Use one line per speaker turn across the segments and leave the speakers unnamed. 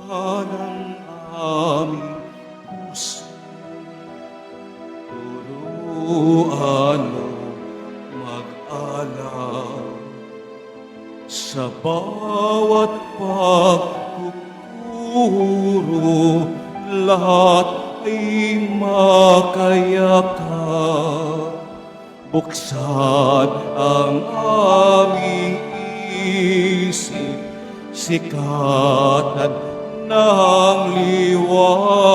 ng aming puso. Turuan mo mag-alala sa bawat pagkukuro, lahat ay makayakap. Buksan ang aming isip, sikatan ng liwanag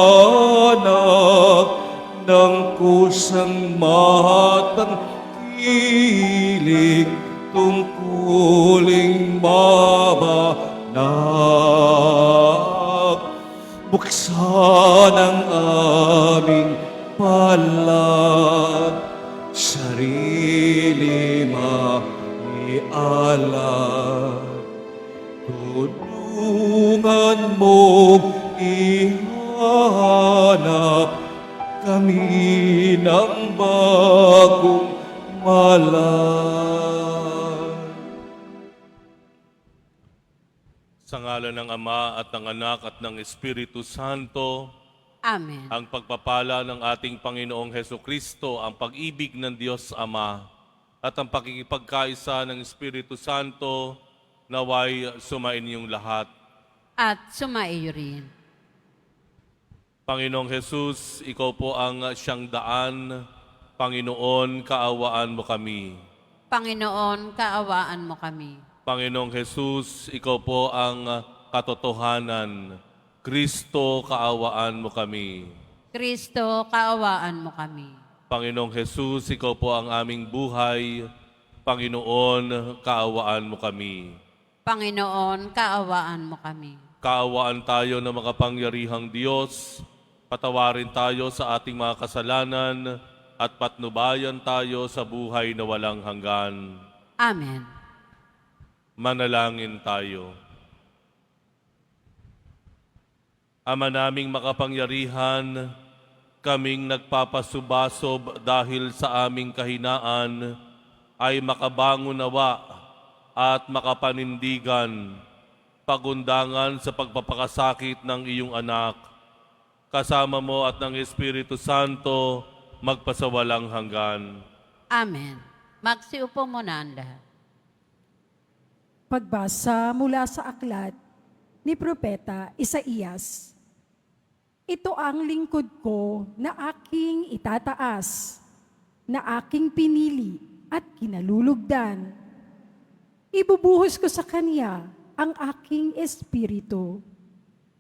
ng kusang matang tilig tungkuling mabanag. Buksan ang aming palad, sarili maialad. Tulungan mong ihanap kami ng bagong malay.
Sa ngalan ng Ama at ng Anak at ng Espiritu Santo,
Amen.
ang pagpapala ng ating Panginoong Hesukristo, ang pag-ibig ng Diyos Ama, at ang pakikipagkaisa ng Espiritu Santo, naway sumainyong lahat.
At sumaiyo rin.
Panginoong Jesus, Ikaw po ang siyang daan. Panginoon, kaawaan mo kami.
Panginoon, kaawaan mo kami.
Panginoong Jesus, Ikaw po ang katotohanan. Kristo, kaawaan mo kami.
Kristo, kaawaan mo kami.
Panginoong Jesus, Ikaw po ang aming buhay. Panginoon, kaawaan mo kami.
Panginoon, kaawaan mo kami.
Kaawaan tayo ng makapangyarihang Diyos. Patawarin tayo sa ating mga kasalanan at patnubayan tayo sa buhay na walang hanggan.
Amen.
Manalangin tayo. Ama naming makapangyarihan, kaming nagpapasubasob dahil sa aming kahinaan, ay makabangon nawa at makapanindigan, pagundangan sa pagpapakasakit ng iyong anak. Kasama mo at ng Espiritu Santo, magpasawalang hanggan.
Amen. Magsiupo muna ang lahat.
Pagbasa mula sa aklat ni Propeta Isaías. Ito ang lingkod ko na aking itataas, na aking pinili at kinalulugdan. Ibubuhos ko sa kanya ang aking espiritu,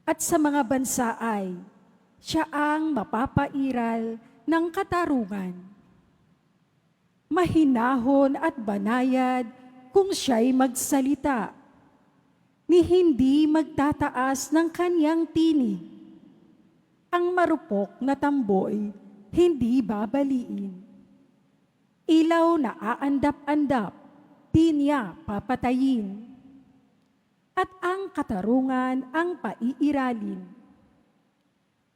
at sa mga bansa ay siya ang mapapairal ng katarungan. Mahinahon at banayad kung siya'y magsalita, ni hindi magtataas ng kanyang tinig. Ang marupok na tamboy hindi babaliin. Ilaw na aandap-andap, di niya papatayin. At ang katarungan ang paiiralin.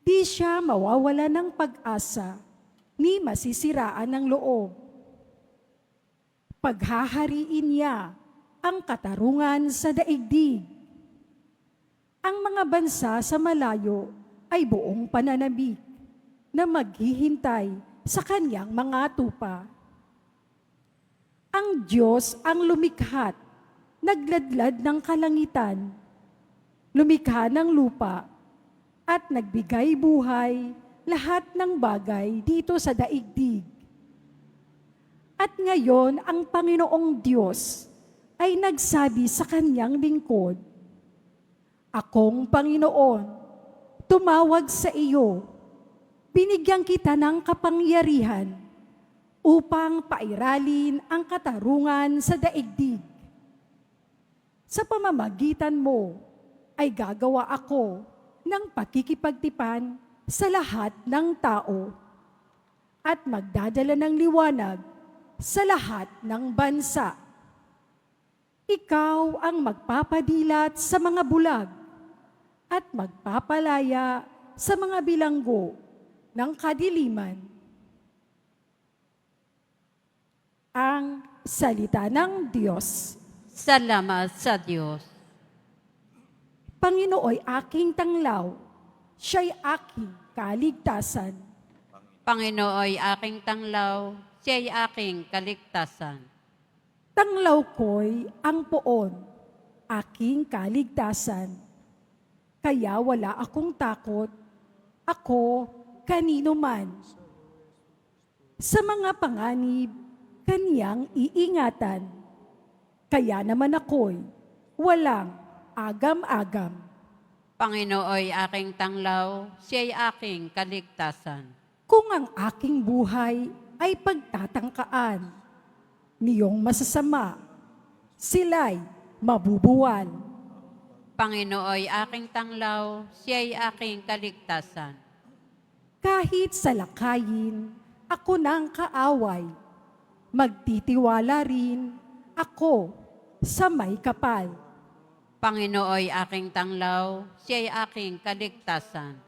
Di siya mawawala ng pag-asa, ni masisiraan ng loob. Paghahariin niya ang katarungan sa daigdig. Ang mga bansa sa malayo ay buong pananabik na maghihintay sa kanyang mga tupa. Ang Diyos ang lumikhat, nagladlad ng kalangitan, lumikha ng lupa, at nagbigay buhay lahat ng bagay dito sa daigdig. At ngayon ang Panginoong Diyos ay nagsabi sa kanyang lingkod, Akong Panginoon, tumawag sa iyo, binigyan kita ng kapangyarihan upang pairalin ang katarungan sa daigdig. Sa pamamagitan mo ay gagawa ako ng pakikipagtipan sa lahat ng tao at magdadala ng liwanag sa lahat ng bansa. Ikaw ang magpapadilat sa mga bulag at magpapalaya sa mga bilanggo ng kadiliman. Ang salita ng Diyos.
Salamat sa Diyos.
Panginooy aking tanglaw, siya'y aking kaligtasan.
Panginooy aking tanglaw, siya'y aking kaligtasan.
Tanglaw ko'y ang poon, aking kaligtasan. Kaya wala akong takot, ako kanino man. Sa mga panganib, kaniyang iingatan. Kaya naman ako'y walang agam-agam.
Panginooy aking tanglaw, siya'y aking kaligtasan.
Kung ang aking buhay ay pagtatangkaan, niyong masasama, sila'y mabubuwal.
Panginooy aking tanglaw, siya'y aking kaligtasan.
Kahit sa lakayin, ako ng kaaway, magtitiwala rin ako sa may kapal.
Panginooy aking tanglaw, siya'y aking kaligtasan.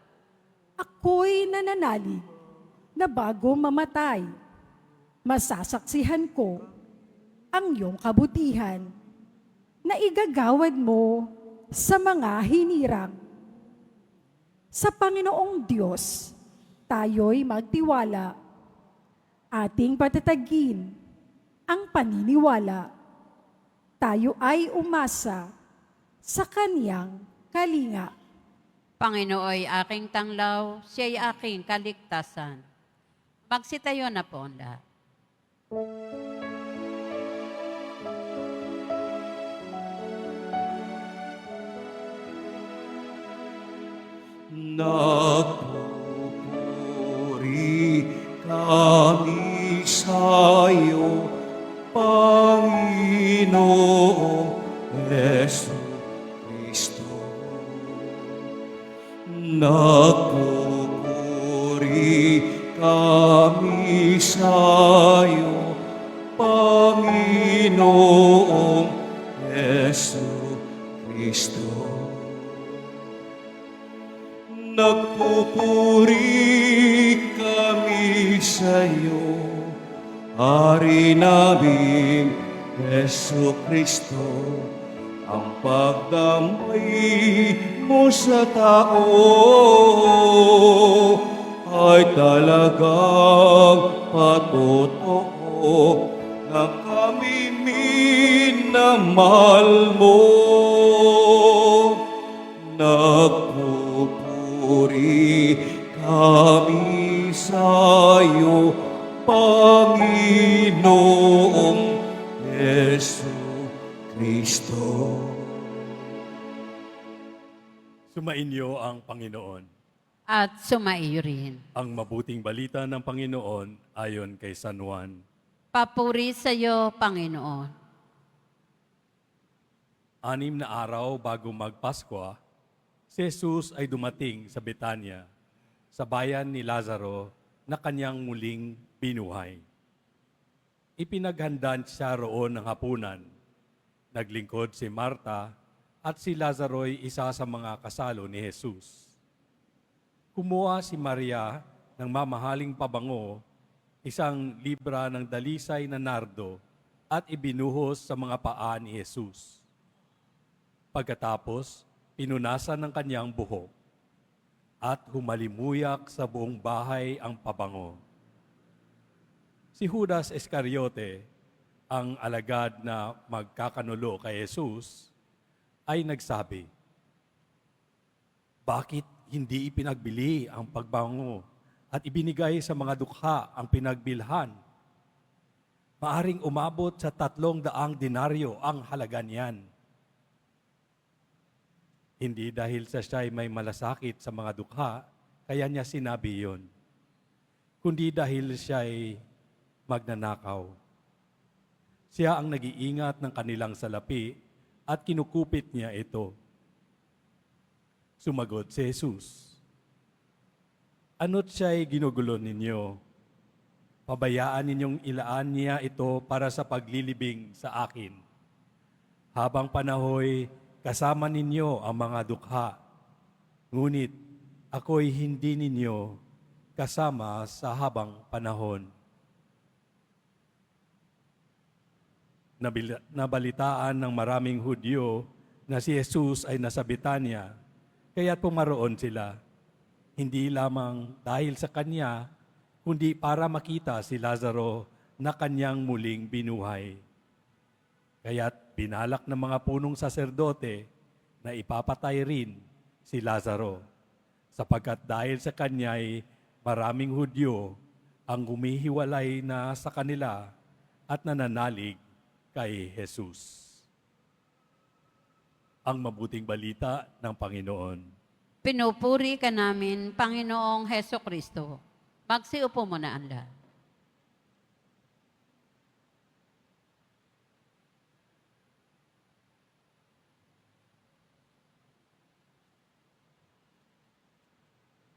Ako'y nananalig na bago mamatay, masasaksihan ko ang iyong kabutihan na igagawad mo sa mga hinirang. Sa Panginoong Diyos, tayo'y magtiwala, ating patatagin ang paniniwala. Tayo ay umasa sa Kaniyang kalinga.
Panginooy aking tanglaw, siya'y aking kaligtasan. Magsitayo na po ang lahat.
Nagpupuri kami sa'yo, Panginoong Yesu Kristo. Nagpupuri kami sa'yo, Panginoong Yesu Kristo. Nagpupuri kami sa'yo, Hari naming Yesu Kristo, ang pagdamay mo sa tao ay talagang patotoo na kami minamahal mo. Nagpupuri kami sa'yo, Panginoong Yesu Kristo.
Sumainyo ang Panginoon.
At sumaiyo rin.
Ang mabuting balita ng Panginoon ayon kay San Juan.
Papuri sa iyo, Panginoon.
6 na araw bago magpaskwa, si Jesus ay dumating sa Betania, sa bayan ni Lazaro na kanyang muling binuhay. Ipinaghandaan siya roon ng hapunan. Naglingkod si Marta at si Lazaro'y isa sa mga kasalo ni Jesus. Kumuha si Maria ng mamahaling pabango, isang libra ng dalisay na nardo at ibinuhos sa mga paa ni Jesus. Pagkatapos, pinunasan ng kanyang buhok at humalimuyak sa buong bahay ang pabango. Si Judas Iscariote, ang alagad na magkakanulo kay Jesus, ay nagsabi, "Bakit hindi ipinagbili ang pagbango at ibinigay sa mga dukha ang pinagbilhan? Maaring umabot sa 300 denaryo ang halaga niyan." Hindi dahil sa siya'y may malasakit sa mga dukha, kaya niya sinabi yon, kundi dahil siya'y magnanakaw. Siya ang nag-iingat ng kanilang salapi at kinukupit niya ito. Sumagot si Jesus, "Ano't siya'y ginugulo ninyo? Pabayaan ninyong ilaan niya ito para sa paglilibing sa akin. Habang panahoy, kasama ninyo ang mga dukha, ngunit ako'y hindi ninyo kasama sa habang panahon." Nabalitaan ng maraming Hudyo na si Jesus ay nasa Betania, kaya't pumaroon sila. Hindi lamang dahil sa kanya, kundi para makita si Lazaro na kanyang muling binuhay. Kaya't binalak ng mga punong saserdote na ipapatay rin si Lazaro, sapagkat dahil sa kanya'y maraming Hudyo ang humihiwalay na sa kanila at nananalig kay Jesus. Ang mabuting balita ng Panginoon.
Pinupuri ka namin, Panginoong Heso Kristo. Magsiupo muna ang lahat.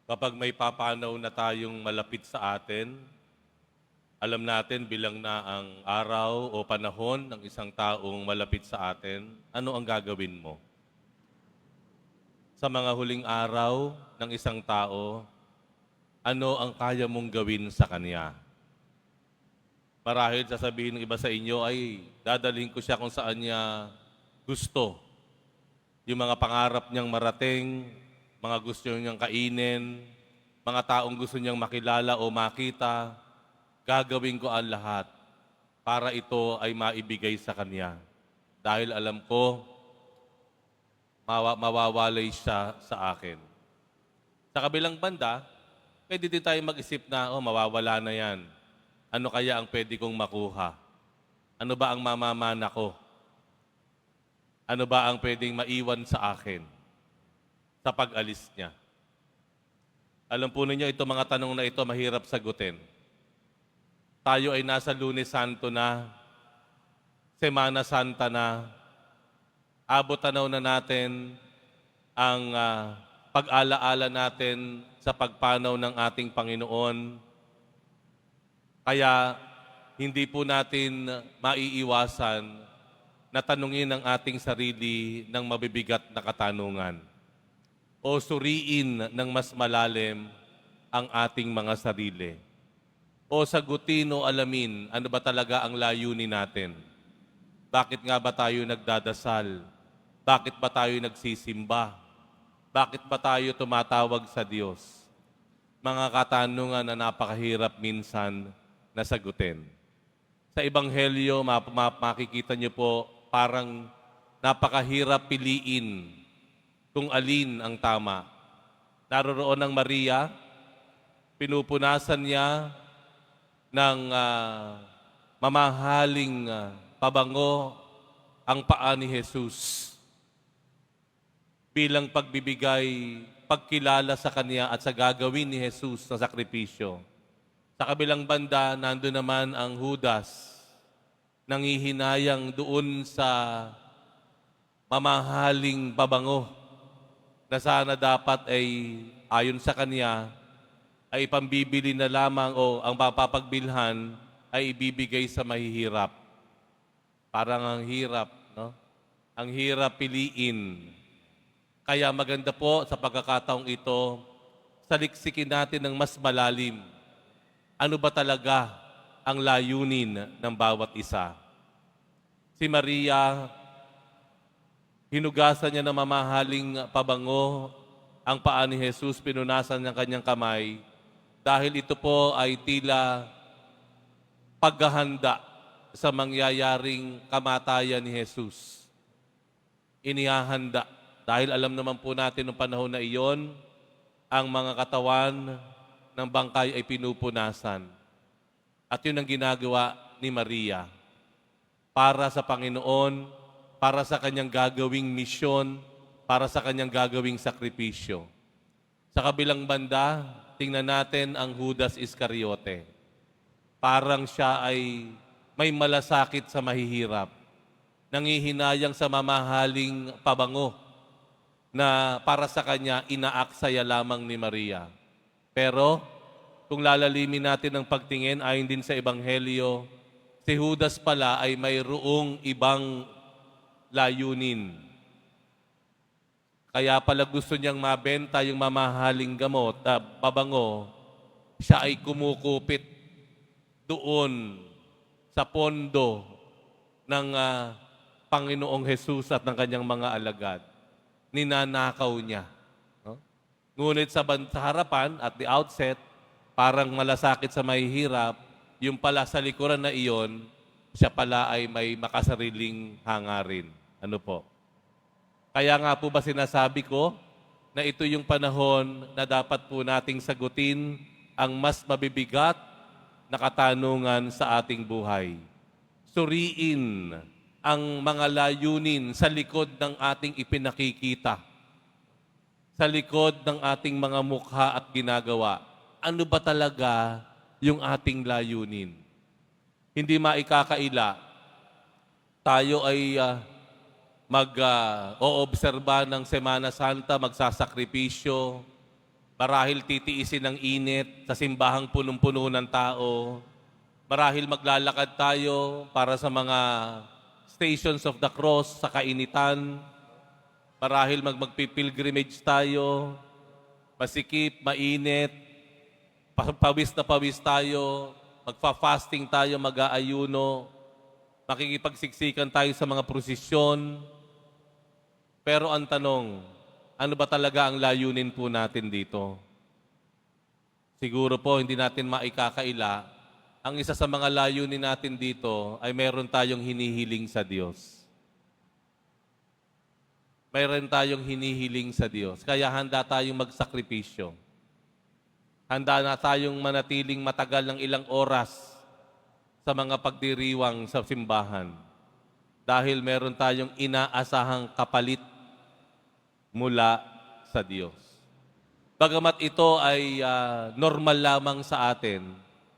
Kapag may papanaw na tayong malapit sa atin, alam natin bilang na ang araw o panahon ng isang taong malapit sa atin, ano ang gagawin mo? Sa mga huling araw ng isang tao, ano ang kaya mong gawin sa kanya? Marahil sasabihin ng iba sa inyo ay dadalhin ko siya kung saan niya gusto. Yung mga pangarap niyang marating, mga gusto niyang kainin, mga taong gusto niyang makilala o makita, gagawin ko ang lahat para ito ay maibigay sa kanya. Dahil alam ko, mawawalay siya sa akin. Sa kabilang banda, pwede din tayo mag-isip na, mawawala na yan. Ano kaya ang pwede kong makuha? Ano ba ang mamamana ko? Ano ba ang pwedeng maiwan sa akin sa pag-alis niya? Alam po ninyo, itong mga tanong na ito mahirap sagutin. Tayo ay nasa Lunes Santo na, Semana Santa na, abot tanaw na natin ang pag-alaala natin sa pagpanaw ng ating Panginoon. Kaya hindi po natin maiiwasan na tanungin ang ating sarili ng mabibigat na katanungan o suriin ng mas malalim ang ating mga sarili o sagutin o alamin ano ba talaga ang layunin natin. Bakit nga ba tayo nagdadasal? Bakit ba tayo nagsisimba? Bakit ba tayo tumatawag sa Diyos? Mga katanungan na napakahirap minsan na sagutin. Sa Ebanghelyo, makikita niyo po parang napakahirap piliin kung alin ang tama. Naroroon ang Maria, pinupunasan niya ng mamahaling pabango ang paa ni Jesus bilang pagbibigay, pagkilala sa Kanya at sa gagawin ni Jesus na sakripisyo. Sa kabilang banda, nandun naman ang Judas, nangihinayang doon sa mamahaling pabango na sana dapat ay ayon sa kanya ay pambibili na lamang o ang papapagbilhan ay ibibigay sa mahihirap. Parang ang hirap, no? Ang hirap piliin. Kaya maganda po sa pagkakataong ito, saliksikin natin ng mas malalim. Ano ba talaga ang layunin ng bawat isa? Si Maria, hinugasan niya ng mamahaling pabango ang paa ni Jesus, pinunasan ng kanyang kamay dahil ito po ay tila paghahanda sa mangyayaring kamatayan ni Jesus. Inihahanda dahil alam naman po natin noong panahon na iyon, ang mga katawan ng bangkay ay pinupunasan. At yun ang ginagawa ni Maria para sa Panginoon, para sa kanyang gagawing misyon, para sa kanyang gagawing sakripisyo. Sa kabilang banda, tingnan natin ang Judas Iscariote. Parang siya ay may malasakit sa mahihirap, nangihinayang sa mamahaling pabango na para sa kanya inaaksaya lamang ni Maria. Pero kung lalalimin natin ang pagtingin ayon din sa Ebanghelyo, si Judas pala ay mayroong ibang layunin. Kaya pala gusto niyang mabenta yung mamahaling gamot, pabango, siya ay kumukupit doon sa pondo ng Panginoong Jesus at ng kanyang mga alagad. Ninanakaw niya. No? Ngunit sa harapan, at the outset, parang malasakit sa mahihirap, yung pala sa likuran na iyon, siya pala ay may makasariling hangarin. Ano po? Kaya nga po ba sinasabi ko na ito yung panahon na dapat po nating sagutin ang mas mabibigat na katanungan sa ating buhay. Suriin ang mga layunin sa likod ng ating ipinakikita, sa likod ng ating mga mukha at ginagawa. Ano ba talaga yung ating layunin? Hindi maikakaila. Tayo ay mag-oobserba ng Semana Santa, magsasakripisyo, marahil titiisin ng init sa simbahang punong-puno ng tao, marahil maglalakad tayo para sa mga Stations of the Cross sa kainitan, marahil magpipilgrimage tayo, masikip, mainit, pawis na pawis tayo, magfa-fasting tayo, mag-aayuno, makikipagsiksikan tayo sa mga prosesyon. Pero ang tanong, ano ba talaga ang layunin po natin dito? Siguro po hindi natin maikakaila. Ang isa sa mga layunin natin dito ay meron tayong hinihiling sa Diyos. Meron tayong hinihiling sa Diyos. Kaya handa tayong magsakripisyo. Handa na tayong manatiling matagal ng ilang oras sa mga pagdiriwang sa simbahan. Dahil meron tayong inaasahang kapalit mula sa Diyos. Bagamat ito ay normal lamang sa atin,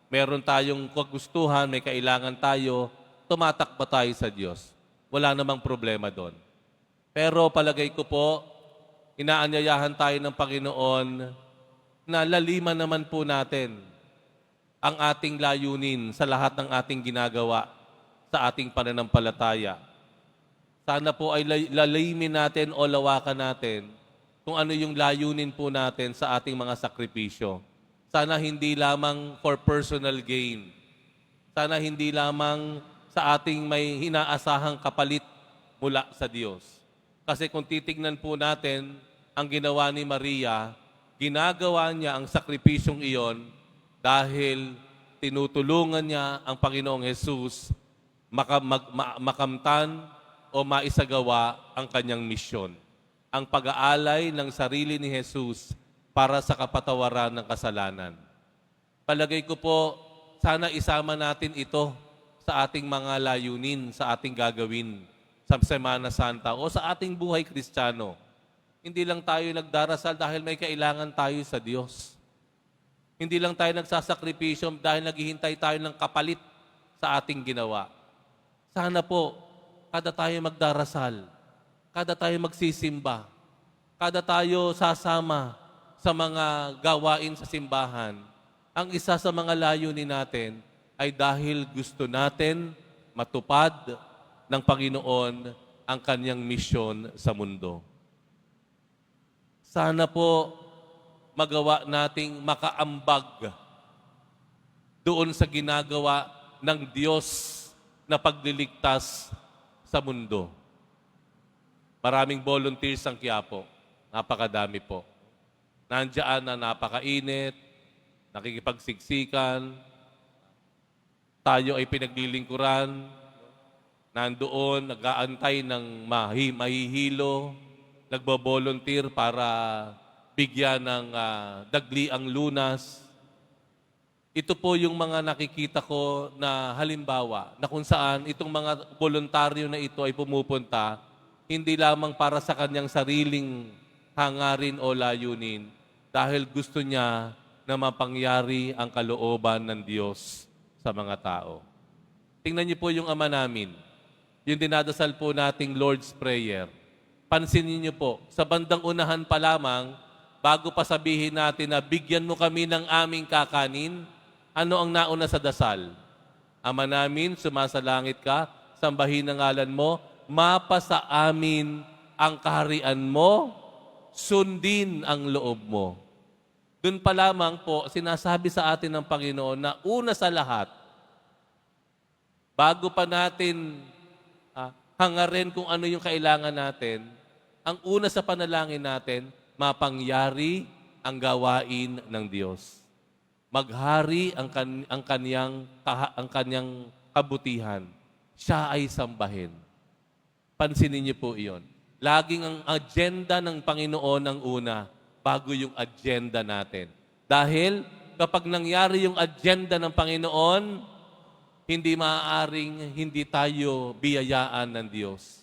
meron tayong kagustuhan, may kailangan tayo, tumatakbo tayo sa Diyos. Wala namang problema doon. Pero palagay ko po, inaanyayahan tayo ng Panginoon na laliman naman po natin ang ating layunin sa lahat ng ating ginagawa sa ating pananampalataya. Sana po ay lalimin natin o lawakan natin kung ano yung layunin po natin sa ating mga sakripisyo. Sana hindi lamang for personal gain. Sana hindi lamang sa ating may hinaasahang kapalit mula sa Diyos. Kasi kung titignan po natin ang ginawa ni Maria, ginagawa niya ang sakripisyong iyon dahil tinutulungan niya ang Panginoong Jesus makamtan o maisagawa ang kanyang misyon. Ang pag-aalay ng sarili ni Jesus para sa kapatawaran ng kasalanan. Palagay ko po, sana isama natin ito sa ating mga layunin, sa ating gagawin sa Semana Santa o sa ating buhay Kristiyano. Hindi lang tayo nagdarasal dahil may kailangan tayo sa Diyos. Hindi lang tayo nagsasakripisyo dahil naghihintay tayo ng kapalit sa ating ginawa. Sana po, kada tayo magdarasal, kada tayo magsisimba, kada tayo sasama sa mga gawain sa simbahan, ang isa sa mga layunin natin ay dahil gusto natin matupad ng Panginoon ang kanyang misyon sa mundo. Sana po magawa nating makaambag doon sa ginagawa ng Diyos na pagliligtas sa mundo. Maraming volunteers ang Quiapo. Napakadami po. Nandiyan na napakainit, nakikipagsiksikan, tayo ay pinaglilingkuran, nandoon, nag-aantay ng mahihilo, nagbo-volunteer para bigyan ng dagli ang lunas. Ito po yung mga nakikita ko na halimbawa na kung saan itong mga voluntaryo na ito ay pumupunta hindi lamang para sa kanyang sariling hangarin o layunin dahil gusto niya na mapangyari ang kalooban ng Diyos sa mga tao. Tingnan niyo po yung Ama namin, yung dinadasal po nating Lord's Prayer. Pansinin niyo po, sa bandang unahan pa lamang, bago pa sabihin natin na bigyan mo kami ng aming kakanin, ano ang nauna sa dasal? Ama namin, sumasalangit ka, sambahin ang ngalan mo, mapasa amin ang kaharian mo, sundin ang loob mo. Doon pa lamang po, sinasabi sa atin ng Panginoon na una sa lahat, bago pa natin hangarin kung ano yung kailangan natin, ang una sa panalangin natin, mapangyari ang gawain ng Diyos. Maghari ang kanyang kabutihan. Siya ay sambahin. Pansinin niyo po iyon. Laging ang agenda ng Panginoon ang una, bago yung agenda natin. Dahil kapag nangyari yung agenda ng Panginoon, hindi maaaring hindi tayo biyayaan ng Diyos.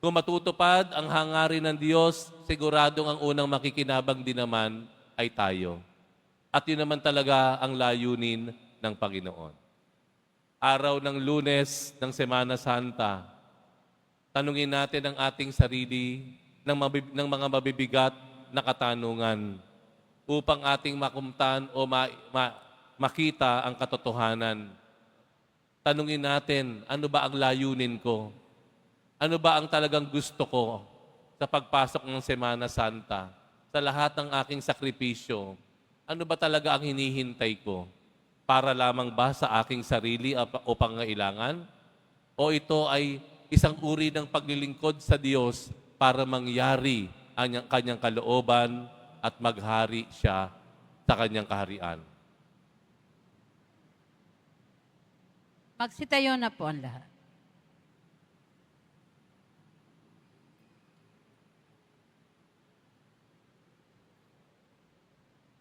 Kung matutupad ang hangarin ng Diyos, siguradong ang unang makikinabang din naman ay tayo. At yun naman talaga ang layunin ng Panginoon. Araw ng Lunes ng Semana Santa, tanungin natin ang ating sarili ng mga mabibigat na katanungan upang ating makumtan o makita ang katotohanan. Tanungin natin, ano ba ang layunin ko? Ano ba ang talagang gusto ko sa pagpasok ng Semana Santa? Sa lahat ng aking sakripisyo, ano ba talaga ang hinihintay ko? Para lamang ba sa aking sarili o pangailangan? O ito ay isang uri ng paglilingkod sa Diyos para mangyari ang kanyang kalooban at maghari siya sa kanyang kaharian?
Magsitayo na po ang lahat.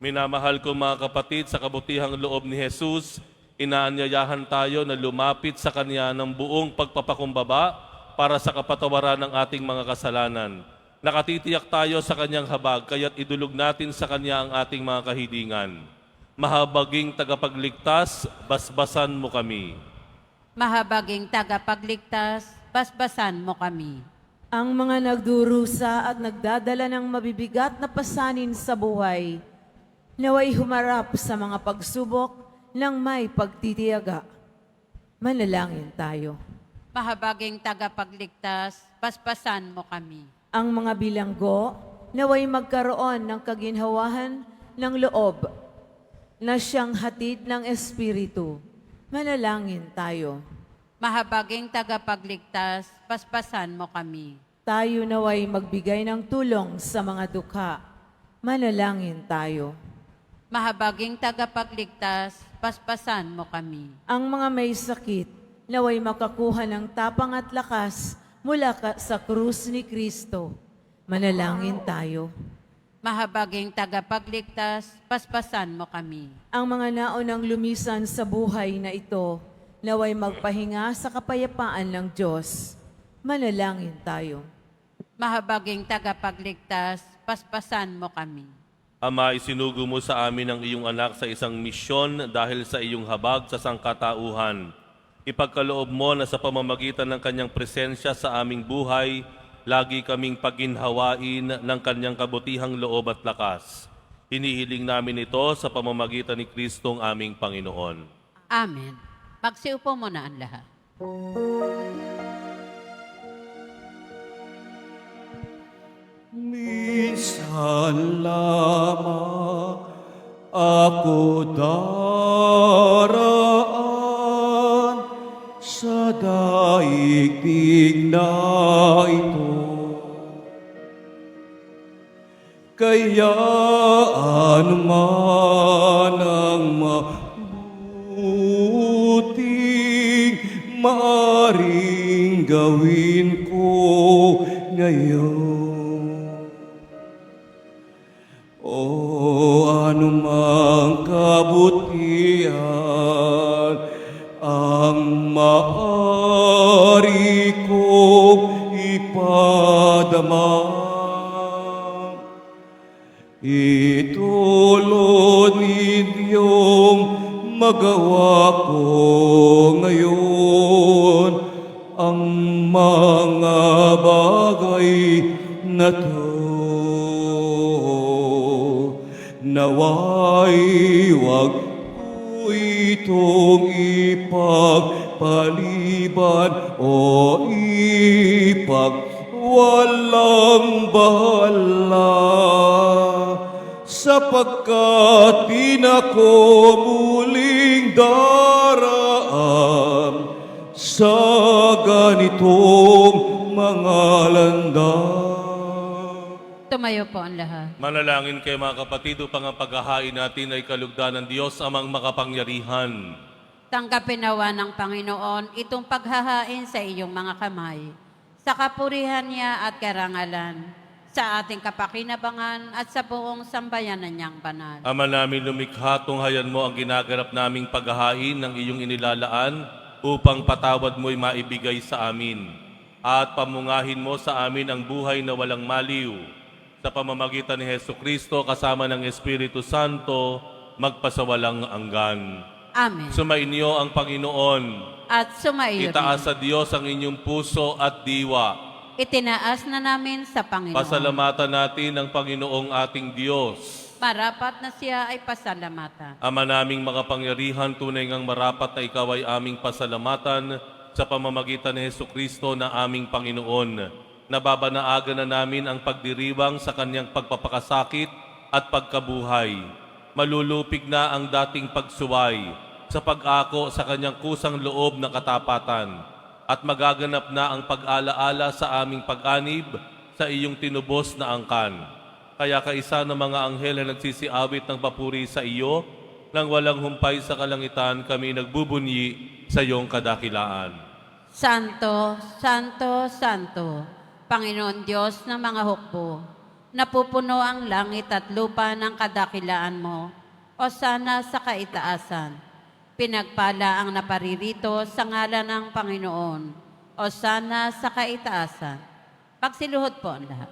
Minamahal ko mga kapatid, sa kabutihang loob ni Jesus, inaanyayahan tayo na lumapit sa Kanya ng buong pagpapakumbaba para sa kapatawaran ng ating mga kasalanan. Nakatitiyak tayo sa Kanyang habag, kaya't idulog natin sa Kanya ang ating mga kahilingan. Mahabaging tagapagligtas, basbasan mo kami.
Mahabaging tagapagligtas, basbasan mo kami.
Ang mga nagdurusa at nagdadala ng mabibigat na pasanin sa buhay, naway humarap sa mga pagsubok ng may pagtitiyaga. Manalangin tayo.
Mahabaging tagapagligtas, basbasan mo kami.
Ang mga bilanggo, naway magkaroon ng kaginhawahan ng loob na siyang hatid ng Espiritu. Manalangin tayo.
Mahabaging tagapagligtas, basbasan mo kami.
Tayo naway magbigay ng tulong sa mga dukha. Manalangin tayo.
Mahabaging tagapagligtas, basbasan mo kami.
Ang mga may sakit, naway makakuha ng tapang at lakas mula sa krus ni Kristo. Manalangin tayo.
Mahabaging tagapagligtas, basbasan mo kami.
Ang mga naunang lumisan sa buhay na ito, naway magpahinga sa kapayapaan ng Diyos. Manalangin tayo.
Mahabaging tagapagligtas, basbasan mo kami.
Ama, isinugo mo sa amin ang iyong anak sa isang misyon dahil sa iyong habag sa sangkatauhan. Ipagkaloob mo na sa pamamagitan ng kanyang presensya sa aming buhay, lagi kaming paginhawain ng kanyang kabutihang loob at lakas. Hinihiling namin ito sa pamamagitan ni Kristong aming Panginoon.
Amen. Magsiupo muna ang lahat.
Minsan lamang ako daraan sa daigdig na ito. Kaya anuman ang mabuting maaring gawin ko ngayon. O anumang kabutihan ang maaari kong ipadama, itulod ninyong magawa ko ngayon ang mga bagay na to. Naway wag ko itong ipagpaliban o ipagwalang bahala, sapagkat di na ko muling daraan sa ganitong mga landas.
Tumayo po ang lahat.
Manalangin kayo mga kapatid upang ang paghahain natin ay kalugdan ng Diyos amang makapangyarihan.
Tanggapin nawa ng Panginoon itong paghahain sa iyong mga kamay, sa kapurihan niya at karangalan, sa ating kapakinabangan at sa buong sambayanan niyang banal.
Ama namin lumikha, tunghayan mo ang ginaganap naming paghahain ng iyong inilalaan upang patawad mo'y maibigay sa amin at pamungahin mo sa amin ang buhay na walang maliw sa pamamagitan ni Hesukristo kasama ng Espiritu Santo magpasawalang hanggan.
Amen.
Sumainyo ang Panginoon.
At sumaiyo
Itaas
rin.
sa Diyos ang inyong puso at diwa.
Itinaas na namin sa Panginoon.
Pasalamatan natin ang Panginoong ating Diyos.
Marapat na siya ay pasalamatan.
Ama naming makapangyarihan, tunay ngang marapat na ikaw ay aming pasalamatan sa pamamagitan ni Hesukristo na aming Panginoon. Nababanaagan na namin ang pagdiriwang sa kanyang pagpapakasakit at pagkabuhay. Malulupig na ang dating pagsuway sa pag-ako sa kanyang kusang loob na katapatan at magaganap na ang pag-alaala sa aming pag-anib sa iyong tinubos na angkan. Kaya kaisa ng mga anghel na nagsisiawit ng papuri sa iyo, nang walang humpay sa kalangitan kami nagbubunyi sa iyong kadakilaan.
Santo, Santo, Santo, Panginoon Diyos ng mga hukbo, napupuno ang langit at lupa ng kadakilaan mo, o sana sa kaitaasan. Pinagpala ang naparirito sa ngalan ng Panginoon, o sana sa kaitaasan. Pagsiluhod po ang lahat.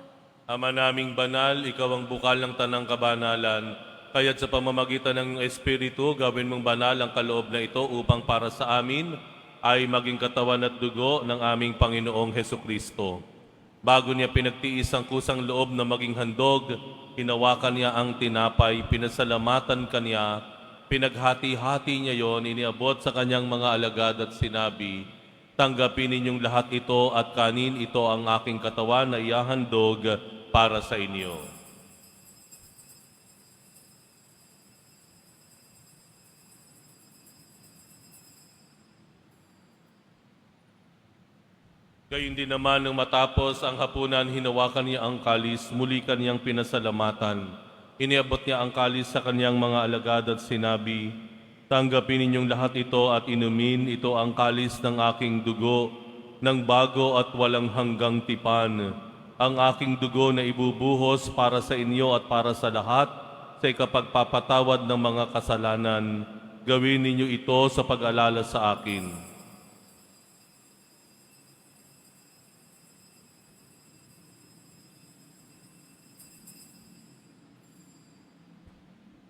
Ama naming banal, ikaw ang bukal ng tanang kabanalan, kaya't sa pamamagitan ng Espiritu, gawin mong banal ang kaloob na ito upang para sa amin ay maging katawan at dugo ng aming Panginoong Hesukristo. Bago niya pinagtiis ang kusang loob na maging handog, hinawakan niya ang tinapay, pinasalamatan kanya, pinaghati-hati niya yon, iniabot sa kanyang mga alagad at sinabi, "Tanggapin ninyong lahat ito at kanin, ito ang aking katawan na ihahandog para sa inyo." Gayun din naman nang matapos ang hapunan, hinawakan niya ang kalis, muli kaniyang pinasalamatan. Iniabot niya ang kalis sa kaniyang mga alagad at sinabi, "Tanggapin ninyong lahat ito at inumin, ito ang kalis ng aking dugo, ng bago at walang hanggang tipan. Ang aking dugo na ibubuhos para sa inyo at para sa lahat, sa ikapagpapatawad ng mga kasalanan. Gawin ninyo ito sa pag-alala sa akin."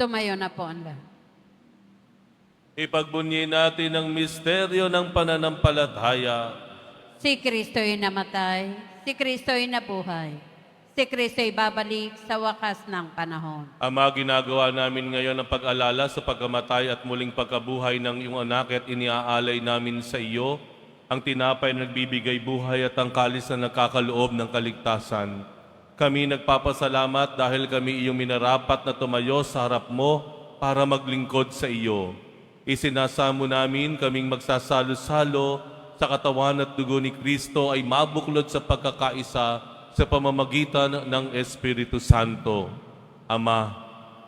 Tumayo na po ang lahat.
Ipagbunyi natin ang misteryo ng pananampalataya.
Si Kristo'y namatay, si Kristo'y nabuhay, si Kristo'y babalik sa wakas ng panahon.
Ama, ginagawa namin ngayon ang pag-alala sa pagkamatay at muling pagkabuhay ng iyong anak at iniaalay namin sa iyo ang tinapay na nagbibigay buhay at ang kalis na nagkakaloob ng kaligtasan. Kami nagpapasalamat dahil kami iyong minarapat na tumayo sa harap mo para maglingkod sa iyo. Isinasamo namin kaming magsasalo-salo sa katawan at dugo ni Kristo ay mabuklod sa pagkakaisa sa pamamagitan ng Espiritu Santo. Ama,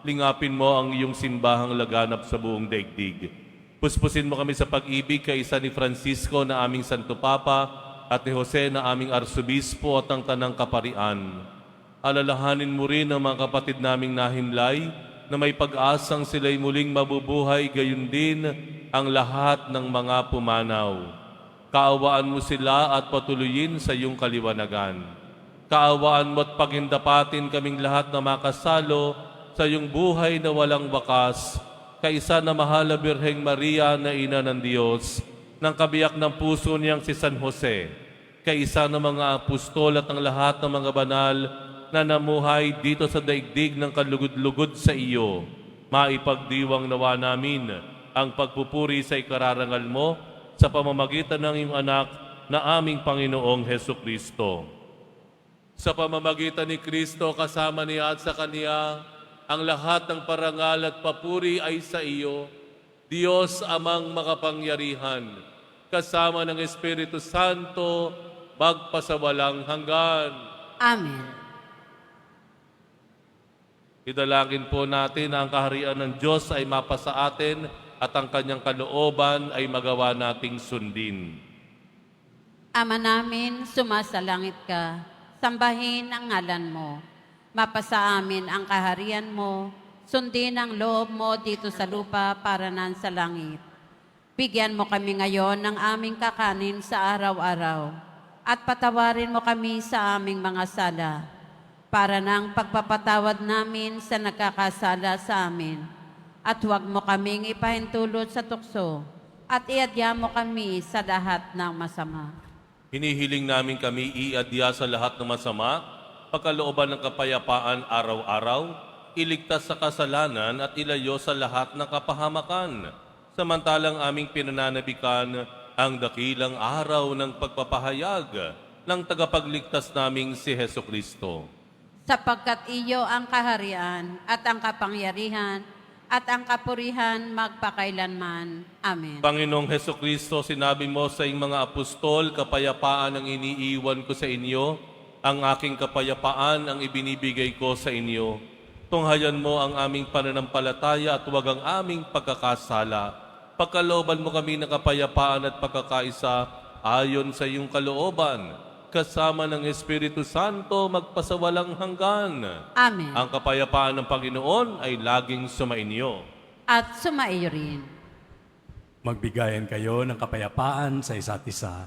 lingapin mo ang iyong simbahang laganap sa buong daigdig. Puspusin mo kami sa pag-ibig kaisa ni Francisco na aming Santo Papa at ni Jose na aming Arsobispo at ang Tanang Kaparian. Alalahanin mo rin ang mga kapatid naming nahimlay na may pag-asang sila'y muling mabubuhay, gayon din ang lahat ng mga pumanaw. Kaawaan mo sila at patuloyin sa iyong kaliwanagan. Kaawaan mo at pagindapatin kaming lahat na makasalo sa iyong buhay na walang wakas, kaisa na mahal na Birheng Maria na Ina ng Diyos, ng kabiyak ng puso niyang si San Jose, kaisa ng mga apostol at ang lahat ng mga banal na namuhay dito sa daigdig ng kalugod-lugod sa iyo. Maipagdiwang nawa namin ang pagpupuri sa ikararangal mo sa pamamagitan ng iyong anak na aming Panginoong Hesukristo. Sa pamamagitan ni Kristo, kasama niya at sa Kaniya, ang lahat ng parangal at papuri ay sa iyo, Diyos amang makapangyarihan, kasama ng Espiritu Santo, magpasawalang hanggan.
Amen.
Idalangin po natin na ang kaharian ng Diyos ay mapasa atin at ang kanyang kalooban ay magawa nating sundin.
Ama namin, sumasalangit ka, sambahin ang ngalan mo. Mapasa amin ang kaharian mo, sundin ang loob mo dito sa lupa para nan sa langit. Bigyan mo kami ngayon ng aming kakanin sa araw-araw at patawarin mo kami sa aming mga sala para ng pagpapatawad namin sa nagkakasala sa amin. At huwag mo kaming ipahintulot sa tukso at iadya mo kami sa lahat ng masama.
Hinihiling namin kami iadya sa lahat ng masama, pagkalooban ng kapayapaan araw-araw, iligtas sa kasalanan at ilayo sa lahat ng kapahamakan. Samantalang aming pinananabikan ang dakilang araw ng pagpapahayag ng tagapagligtas naming si Heso Kristo.
Sapagkat iyo ang kaharian at ang kapangyarihan at ang kapurihan magpakailanman. Amen.
Panginoong Heso Kristo, sinabi mo sa iyong mga apostol, kapayapaan ang iniiwan ko sa inyo, ang aking kapayapaan ang ibinibigay ko sa inyo. Tunghayan mo ang aming pananampalataya at huwag ang aming pagkakasala. Pagkalooban mo kami ng kapayapaan at pagkakaisa ayon sa iyong kalooban, kasama ng Espiritu Santo magpasawalang hanggan.
Amen.
Ang kapayapaan ng Panginoon ay laging sumainyo.
At sumaiyo rin.
Magbigayan kayo ng kapayapaan sa isa't isa.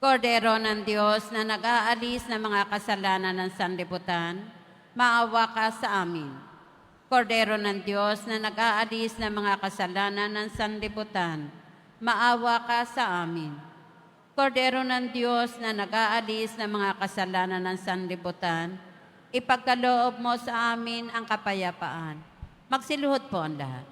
Kordero ng Diyos na nag-aalis ng mga kasalanan ng sanlibutan, maawa ka sa amin. Kordero ng Diyos na nag-aalis ng mga kasalanan ng sanlibutan, maawa ka sa amin. Kordero ng Diyos na nag-aalis ng mga kasalanan ng sanlibutan, ipagkaloob mo sa amin ang kapayapaan. Magsiluhod po ang lahat.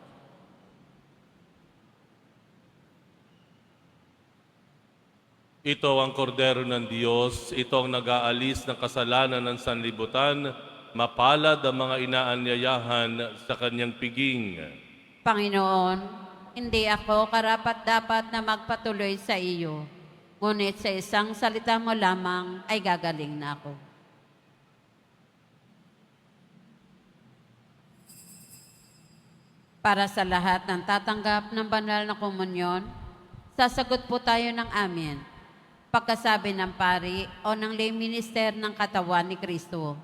Ito ang kordero ng Diyos, ito ang nag-aalis ng kasalanan ng sanlibutan, mapalad ang mga inaanyayahan sa kanyang piging.
Panginoon, hindi ako karapat-dapat na magpatuloy sa iyo, ngunit sa isang salita mo lamang ay gagaling na ako. Para sa lahat ng tatanggap ng banal na komunyon, sasagot po tayo ng amen. Pagkasabi ng pari o ng lay minister ng katawan ni Kristo,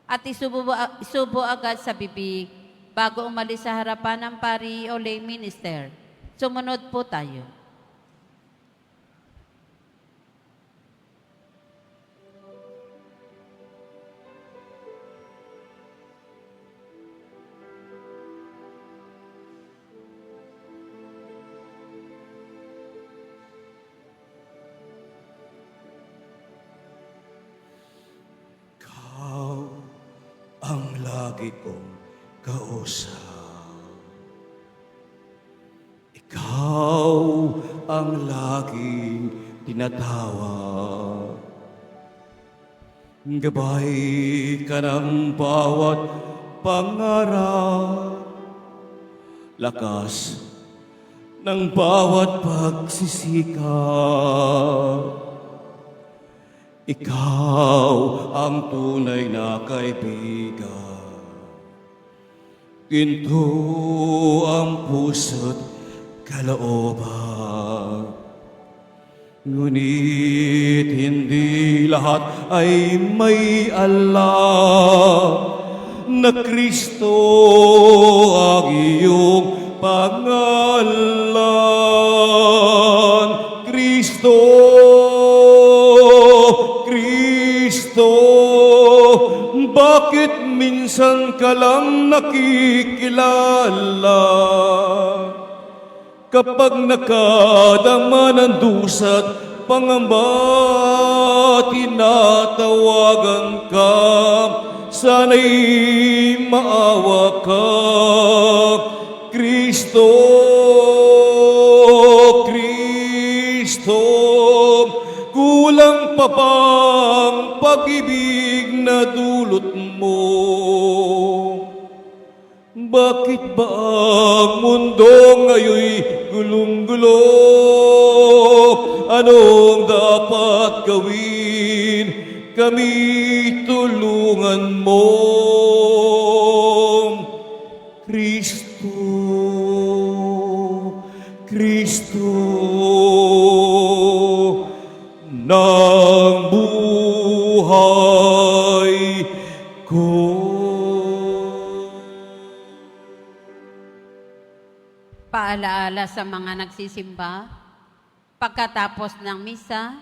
at isubo agad sa bibig bago umalis sa harapan ng pari o lay minister. Sumunod po tayo.
Ikaw ang lagi kong kausap. Ikaw ang laging tinatawag. Gabay ka ng bawat pangarap. Lakas ng bawat pagsisikap. Ikaw ang tunay na kaibigan. Ginto ang puso't kalooban. Ngunit hindi lahat ay may alam na Kristo ang iyong pangalan. Kristo, bakit minsan ka lang nakikilala? Kapag nakadama ng dusa't pangamba, tinatawagan ka, sana'y maawa ka. Kristo, Kristo, kulang pa bang pag-ibig na dulot mo? Bakit ba ang mundo ngayon'y gulong-gulo? Anong dapat gawin? Kami tulungan mo. Kristo, Kristo ng buhay ko.
Paalaala sa mga nagsisimba, pagkatapos ng misa,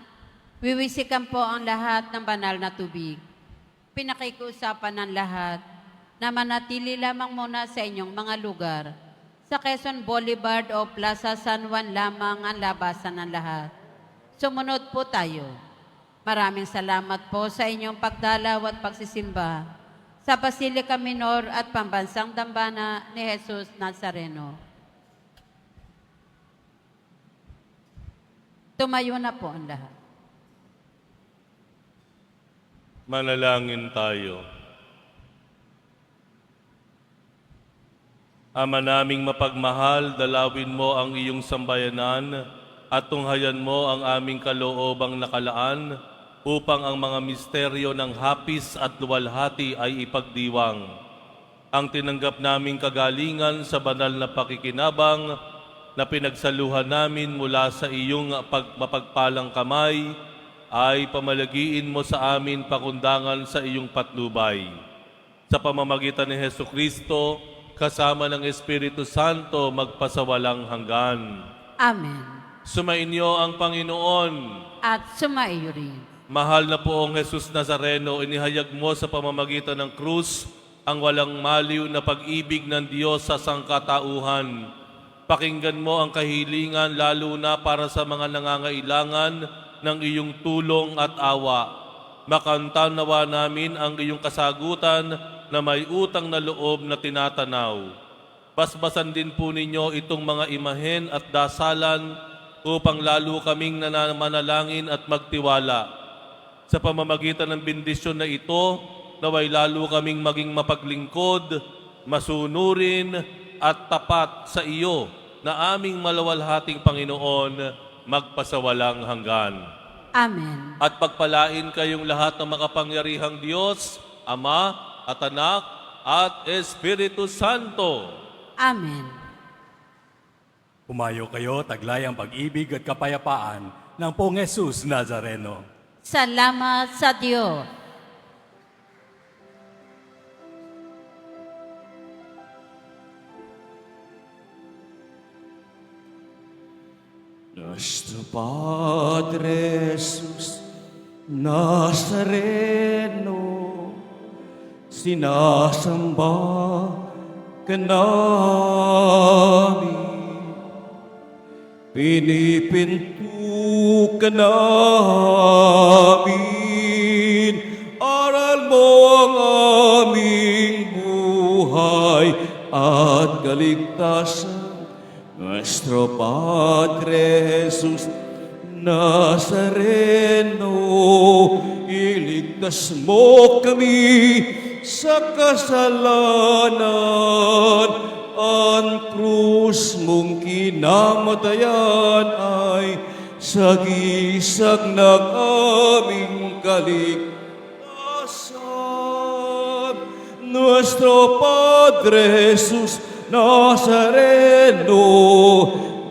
wiwisikan po ang lahat ng banal na tubig. Pinakikiusapan ng lahat na manatili lamang muna sa inyong mga lugar. Sa Quezon Boulevard o Plaza San Juan lamang ang labasan ng lahat. Sumunod po tayo. Maraming salamat po sa inyong pagdalaw at pagsisimba sa Basilica Minor at Pambansang Dambana ni Jesus Nazareno. Tumayo na po ang lahat.
Manalangin tayo. Ama naming mapagmahal, dalawin mo ang iyong sambayanan at tunghayan mo ang aming kaloobang nakalaan upang ang mga misteryo ng hapis at luwalhati ay ipagdiwang. Ang tinanggap naming kagalingan sa banal na pakikinabang na pinagsaluhan namin mula sa iyong mapagpalang kamay ay pamalagiin mo sa amin pakundangan sa iyong patnubay. Sa pamamagitan ni Hesukristo, kasama ng Espiritu Santo, magpasawalang hanggan.
Amen.
Sumainyo ang Panginoon.
At sumaiyo rin.
Mahal na poong Jesus Nazareno, inihayag mo sa pamamagitan ng krus ang walang maliw na pag-ibig ng Diyos sa sangkatauhan. Pakinggan mo ang kahilingan lalo na para sa mga nangangailangan ng iyong tulong at awa. Makanta nawa namin ang iyong kasagutan na may utang na loob na tinatanaw. Basbasan din po ninyo itong mga imahen at dasalan upang lalo kaming manalangin at magtiwala. Sa pamamagitan ng bendisyon na ito, naway lalo kaming maging mapaglingkod, masunurin at tapat sa iyo na aming malawalhating Panginoon, magpasawalang hanggan.
Amen.
At pagpalain kayong lahat ng makapangyarihang Diyos, Ama at Anak at Espiritu Santo.
Amen.
Humayo kayo, taglay ang pag-ibig at kapayapaan ng Poong Jesus Nazareno.
Salamat sa Diyos.
Nuestro Padre Jesus Nazareno, sinasamba ka namin, pinipinto ka namin, aral mo ang aming buhay at kaligtasan. Nuestro Padre Jesus Nazareno, iligtas mo kami sa kasalanan. Ang krus mong kinamatayan ay sagisag ng aming kaligtasan. Nuestro Padre Jesus Nazareno,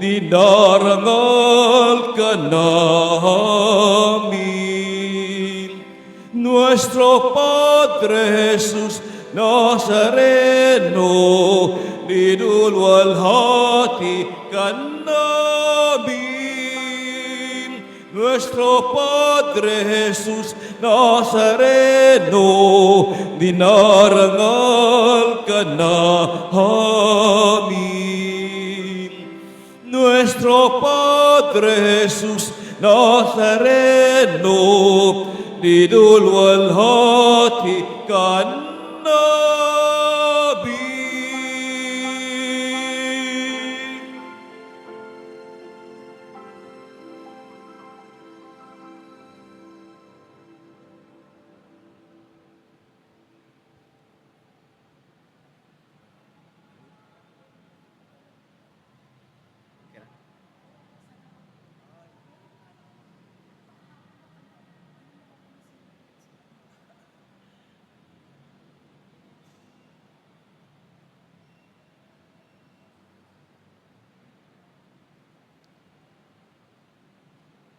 dinarangal ka namin. Nuestro Padre Jesus Nazareno, dinulwalhati ka namin. Nuestro Padre Jesus Nazareno, dinarangal ka namin. Nuestro Padre Jesus Nazareno, dinulwalhati ka namin.